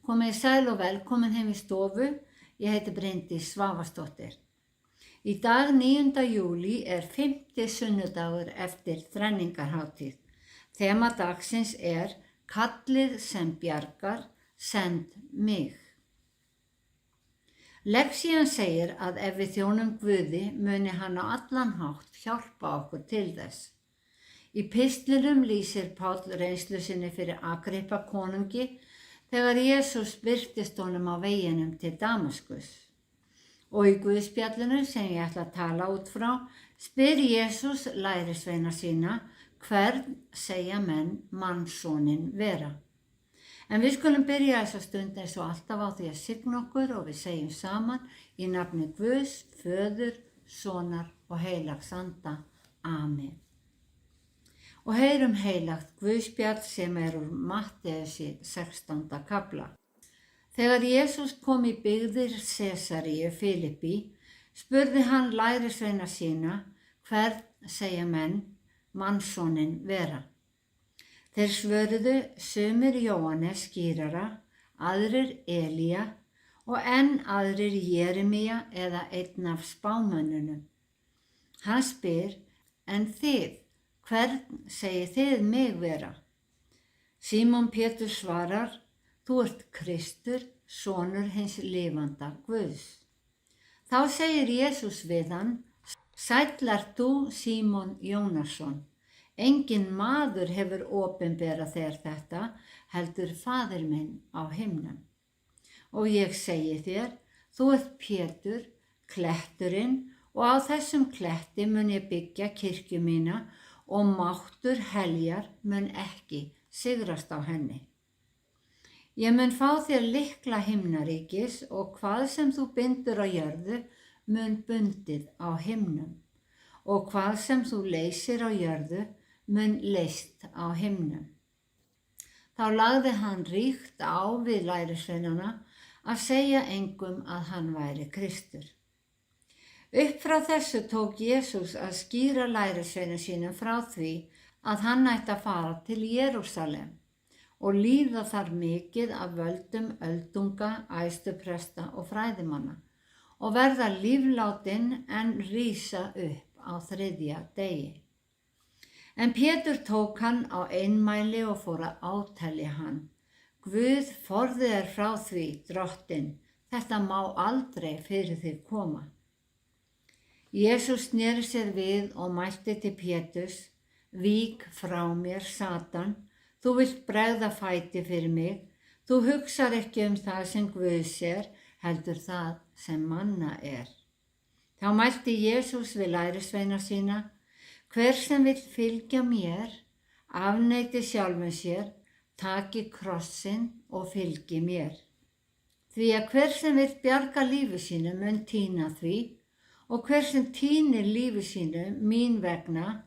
Komið sæl og velkomin heim í stofu. Ég heiti Bryndís Svavarsdóttir. Í dag 9. júlí er 5. sunnudagur eftir þrenningarhátíð. Þema dagsins er Kallið sem bjargar, send mig. Lexían segir að ef við þjónum Guði muni hann á allan hátt hjálpa okkur til þess. Í pistlinum lýsir Páll reynslu sinni fyrir Agrippa konungi þegar Jesús birtist honum á veginum til Damaskus. Og í Guðspjallinu sem ég ætla að tala út frá spyr Jesús lærisveina sína hvern segja menn mannssoninn vera. En við skulum byrja þessa stund eins og alltaf á því að signa okkur og við segjum saman í nafni Guðs, Föður, Sonar og heilags anda. Amen. Og heyrum heilagt Guðspjall sem úr Matteusi 16. kafla. Þegar Jesús kom í byggðir Sesaríu Filippí, spurði hann lærisveina sína hvern segja menn mannssoninn vera. Þeir svöruðu sumir Jóhannes skírara, aðrir Elía og enn aðrir Jeremía eða einn af spámönnunum. Hann spyr, en þið, hvern segið þið mig vera? Símon Pétur svarar, þú ert Kristur, sonur hins lifanda Guðs. Þá segir Jesús við hann, sæll ert þú Símon Jónasson. Enginn maður hefur opinberað þér þetta, heldur Faðir minn á himnum. Og ég segi þér, þú ert Pétur, kletturinn, og á þessum kletti mun ég byggja kirkju mína og máttur heljar mun ekki sigrast á henni. Ég mun fá þér lykla himnaríkis og hvað sem þú bindur á jörðu mun bundið á himnum og hvað sem þú leysir á jörðu mun leyst á himnum. Þá lagði hann ríkt á við lærisveinana að segja engum að hann væri Kristur. Upp frá þessu tók Jesús að skýra lærisveinum sínum frá því að hann ætti að fara til Jerúsalem og líða þar mikið af völdum öldunga, æðstupresta og fræðimanna og verða líflátin en rísa upp á 3. degi. En Pétur tók hann á einmæli og fór að átelja hann. Guð forði þér frá því, drottinn, þetta má aldrei fyrir þig koma. Jesús sneri sér við og mælti til Péturs, vík frá mér, Satan, þú vilt bregða fæti fyrir mig, þú hugsar ekki það sem Guð sér, heldur það sem manna er. Þá mælti Jesús við lærisveina sína, hver sem vill fylgja mér, afneiti sjálfum sér, taki krossinn og fylgi mér. Því að hver sem vill bjarga lífi sínu mun týna því og hver sem týnir lífi sínu mín vegna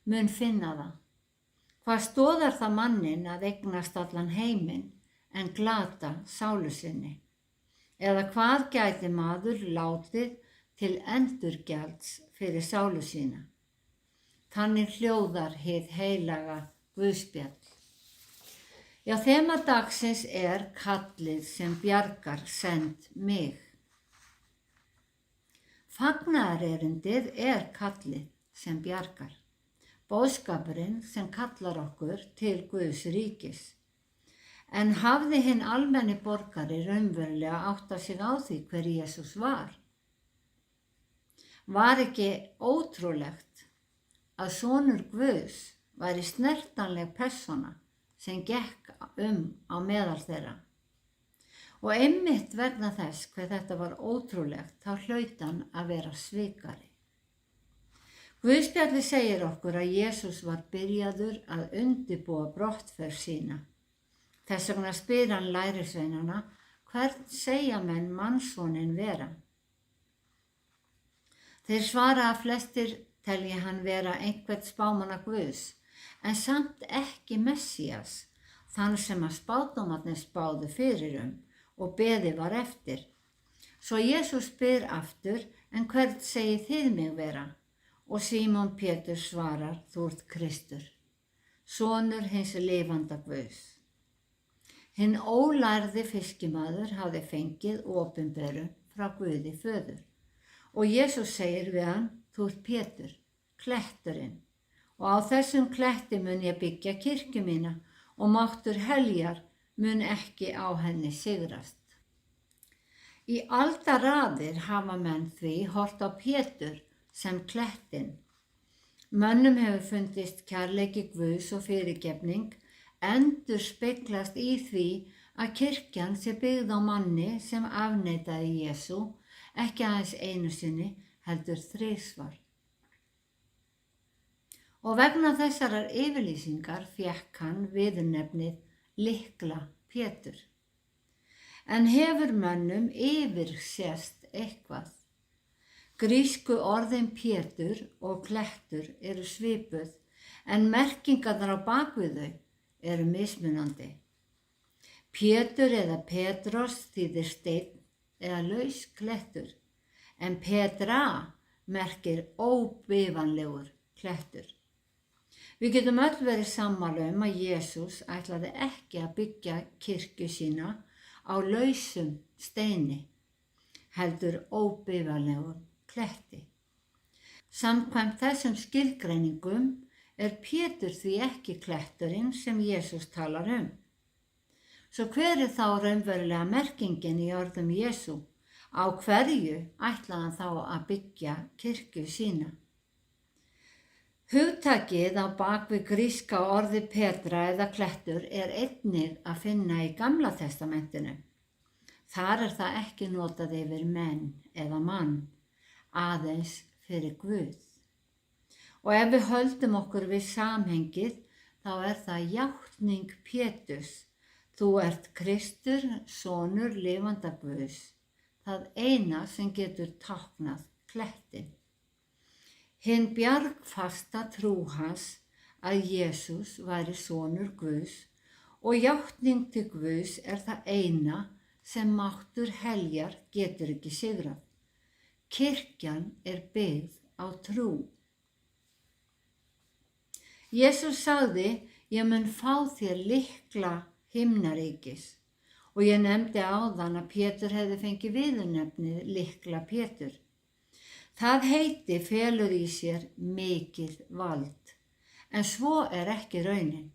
mun finna það. Hvað stoðar það mannin að eignast allan heiminn en glata sálu sinni? Eða hvað gæti maður látið til endurgjalds fyrir sálu sína? Þannig hljóðar hið heilaga Guðspjall. Já, þema dagsins er kallið sem bjargar, send mig. Fagnaðarerindið er kallið sem bjargar. Boðskapurinn sem kallar okkur til Guðs ríkis. En hafði hinn almenni borgari raunverulega áttað sig á því hver Jesús var? Var ekki ótrúlegt að sonur Guðs væri snertanleg persóna sem gekk á meðal þeirra? Og einmitt vegna þess hver þetta var ótrúlegt, þá hlaut hann að vera svikari. Guðspjallið segir okkur að Jesús var byrjaður að undirbúa brottför sína. Þess vegna spyr hann lærisveinana, hvern segja menn mannssoninn vera? Þeir svara að flestir telji hann vera einhvern spámanna Guðs, en samt ekki Messías, þann sem að spádómarnir spáðu fyrir og beðið var eftir. Svo Jesús spyr aftur, en hvern segið þið mig vera? Og Símon Pétur svarar, þú ert Kristur, sonur hins lifanda Guðs. Hinn ólærði fiskimaður hafði fengið opinberun frá Guði föður. Og Jesús segir við hann, þú ert Pétur, kletturinn, og á þessum kletti mun ég byggja kirkju mína og máttur heljar mun ekki á henni sigrast. Í aldaraðir hafa menn því horft á Pétur sem klettinn. Mönnum hefur fundist kærleiki Guðs og fyrirgefning endurspeglast í því að kirkjan sé byggð á manni sem afneitaði Jesú, ekki aðeins einu sinni, heldur þrisvar. Og vegna þessarar yfirlýsingar fékk hann viðurnefnið Lykla Pétur. En hefur mönnum yfirsést eitthvað? Grísku orðin Pétur og klettur eru svipuð, en merkingarnar á bakvið þau eru mismunandi. Pétur eða Petros þýðir steinn eða laus klettur, en Petra merkir óbifanlegur klettur. Við getum öll verið sammála að Jesús ætlaði ekki að byggja kirkju sína á lausum steini, heldur óbifanlegur kletti. Samkvæmt þessum skilgreiningum er Pétur því ekki kletturinn sem Jesús talar Svo hver þá raunverulega merkingin í orðum Jesú? Á hverju ætlaði hann þá að byggja kirkju sína? Hugtakið á bakvið gríska orði Petra eða klettur er einnig að finna í Gamla testamentinu. Þar er það ekki notað yfir menn eða mann, aðeins fyrir Guð. Og ef við höldum okkur við samhengið, þá er það játning Péturs. Þú ert Kristur, sonur lifanda Guðs, það eina sem getur táknað klettinn. Hinn bjargfasta trú hans að Jesús væri sonur Guðs og játning til Guðs er það eina sem máttur heljar getur ekki sigrað. Kirkjan er byggð á trú. Jesús sagði, ég mun fá þér lykla himnaríkis og ég nefndi áðan að Pétur hefði fengið viðurnefnið Lykla Pétur. Það heiti felur í sér mikið vald, en svo er ekki raunin.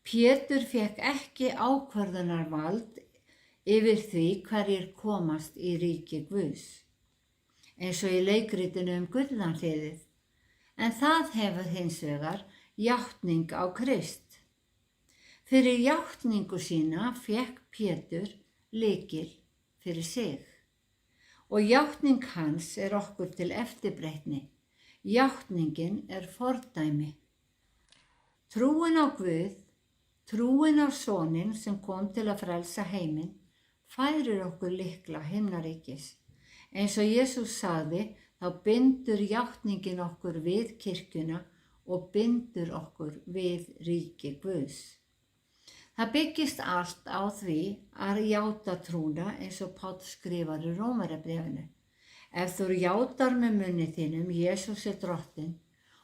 Pétur fékk ekki ákvörðunarvald yfir því hverjir komast í ríki Guðs, eins og í leikritinu gullnahliðið, en það hefur hins vegar játning á Krist. Fyrir játningu sína fékk Pétur lykil fyrir sig og játning hans er okkur til eftirbreytni. Játningin er fordæmi. Trúin á Guð, trúin á Soninn sem kom til að frelsa heiminn, færir okkur lykla himnaríkis. Eins og Jesús sagði, þá bindur játningin okkur við kirkjuna og bindur okkur við ríki Guðs. Það byggist allt á því að játa trúna eins og Páll skrifar í Rómarbréfinu. Ef þú játar með munni þínum Jesús er drottinn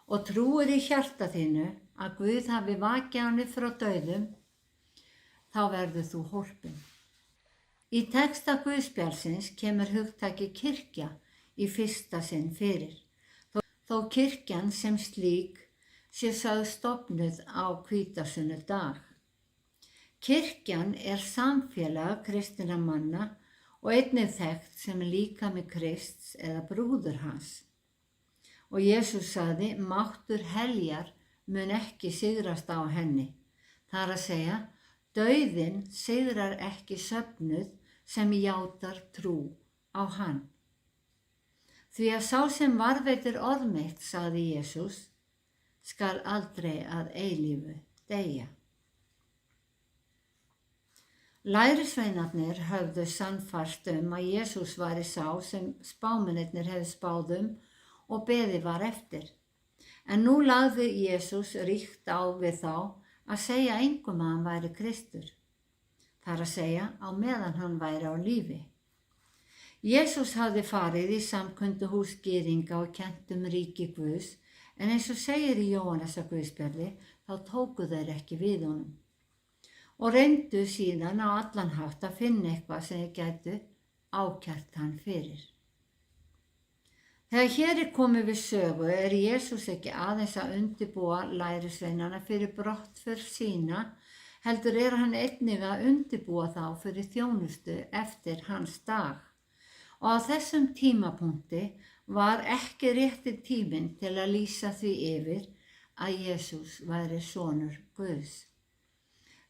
og trúir í hjarta þínu að Guð hafi vakið hann upp frá dauðum, þá verður þú hólpinn. Í texta Guðspjaldsins kemur hugtakið kirkja í fyrsta sinn fyrir. Þó kirkjan sem slík sé sögð stofnuð á hvítasunnudag. Kirkjan er samfélag kristinna manna og einnig þekkt sem líkami Krists eða brúður hans. Og Jesús sagði, máttur heljar mun ekki sigrast á henni. Það er að segja, dauðinn sigrar ekki söfnuð sem játar trú á hann. Því að sá sem varðveitir orð mitt, sagði Jesús, skal aldrei að eilífu deyja. Lærisveinarnir höfðu sannfærst að Jesús væri sá sem spámennirnir hefðu spáð og beðið var eftir. En nú lagði Jesús ríkt á við þá að segja engum að hann væri Kristur. Það er að segja á meðan hann væri á lífi. Jesús hafði farið í samkunduhús gyðinga og kennt ríki Guðs, en eins og segir í Jóhannesar Guðspjalli, þá tóku þeir ekki við honum. og reyndu síðan á allan hátt að finna eitthvað sem þeir gætu ákært hann fyrir. Þegar hér er komið við sögu er Jesús ekki aðeins að undirbúa lærisveinana fyrir brottför sína, heldur er hann einnig að undirbúa þá fyrir þjónustu eftir hans dag. Og á þessum tímapunkti var ekki rétti tíminn til að lýsa því yfir að Jesús væri sonur Guðs.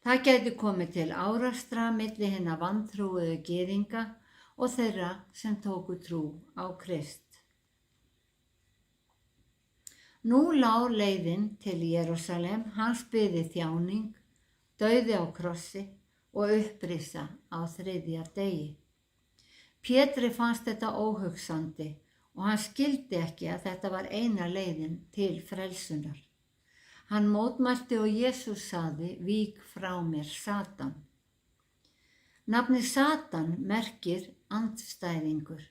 Það gæti komið til árástra milli hinna vantrúuðu gyðinga og þeirra sem tóku trú á Krist. Nú lá leiðin til Jerúsalem, hans biði þjáning, dauði á krossi og upprisa á 3. degi. Pétri fannst þetta óhugsandi og hann skildi ekki að þetta var eina leiðin til frelsunar. Hann mótmælti og Jesús sagði, vík frá mér Satan. Nafnið Satan merkir andstæðingur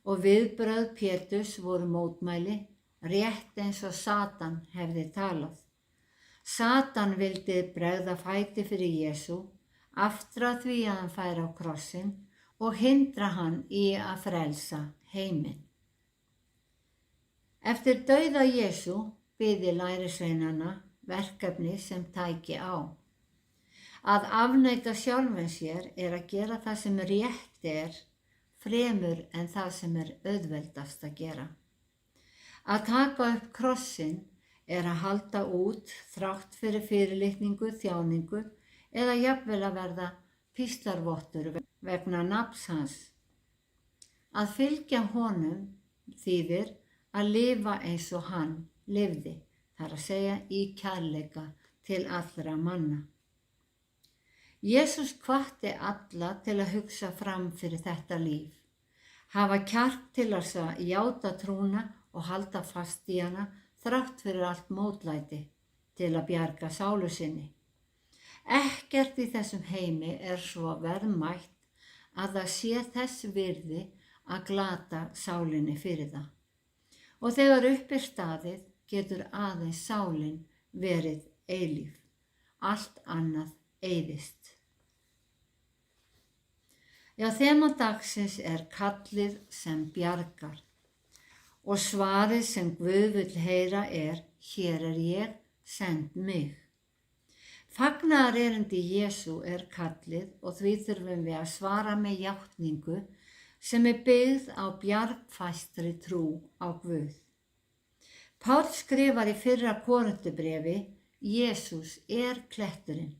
og viðbrögð Péturs voru mótmæli, rétt eins og Satan hefði talað. Satan vildi bregða fæti fyrir Jesú, aftra því að hann færi á krossin og hindra hann í að frelsa heiminn. Eftir dauða Jesú biði lærisveinana verkefni sem tæki á. Að afneita sjálfum sér er að gera það sem rétt er fremur en það sem er auðveldast að gera. Að taka upp krossin er að halda út þrátt fyrir fyrirlitningu, þjáningu eða jafnvel að verða píslarvottur vegna nafns hans. Að fylgja honum þýðir að lifa eins og hann lifði, þar að segja í kærleika til allra manna. Jesús hvatti alla til að hugsa fram fyrir þetta líf, hafa kjark til að játa trúna og halda fast í hana þrátt fyrir allt mótlæti til að bjarga sálu sinni. Ekkert í þessum heimi er svo verðmætt að það sé þess virði að glata sálinni fyrir það. Og þegar upp er staðið getur aðeins sálin verið eilíf. Allt annað eyðist. Já, þema dagsins er kallið sem bjargar og svarið sem Guð vill heyra er, hér er ég, send mig. Fagnaðarerindi Jesú er kallið og því þurfum við að svara með játningu sem er byggð á bjargfastri trú á Guð. Páll skrifar í 1. Korinthubréfi, Jesús er kletturinn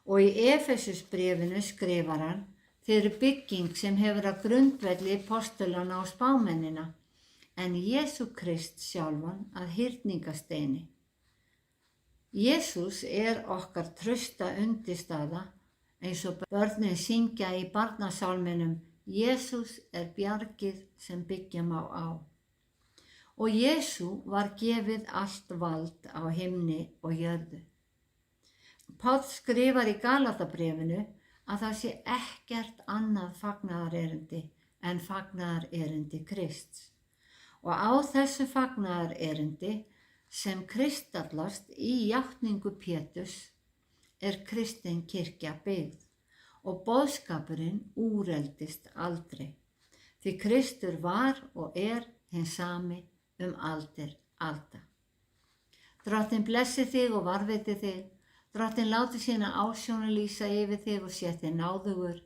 og í Efesusbréfinu skrifar hann, þeir eru bygging sem hefur að grundvelli postulana og spámennina, en Jesú Krist sjálfan að hyrningasteini. Jesús er okkar trausta undirstaða eins og börnin syngja í barnasálminum, Jesús er bjargið sem byggja má á. Og Jesú var gefið allt vald á himni og jörðu. Páll skrifar í Galatabréfinu að það sé ekkert annað fagnaðarerindi en fagnaðarerindi Krists. Og á þessu fagnaðarerindi sem kristallast í játningu Péturs er kristin kirkja byggð og boðskapurinn úreldist aldrei. Því Kristur var og er hinn sami aldir alda. Drottinn blessi þig og varðveiti þig. Drottinn láti sína ásjónu lýsa yfir þig og sé þig náðugur.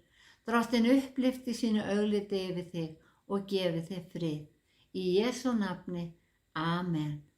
Drottinn upplyfti sínu augliti yfir þig og gefi þig frið. Í Jesú nafni, amen.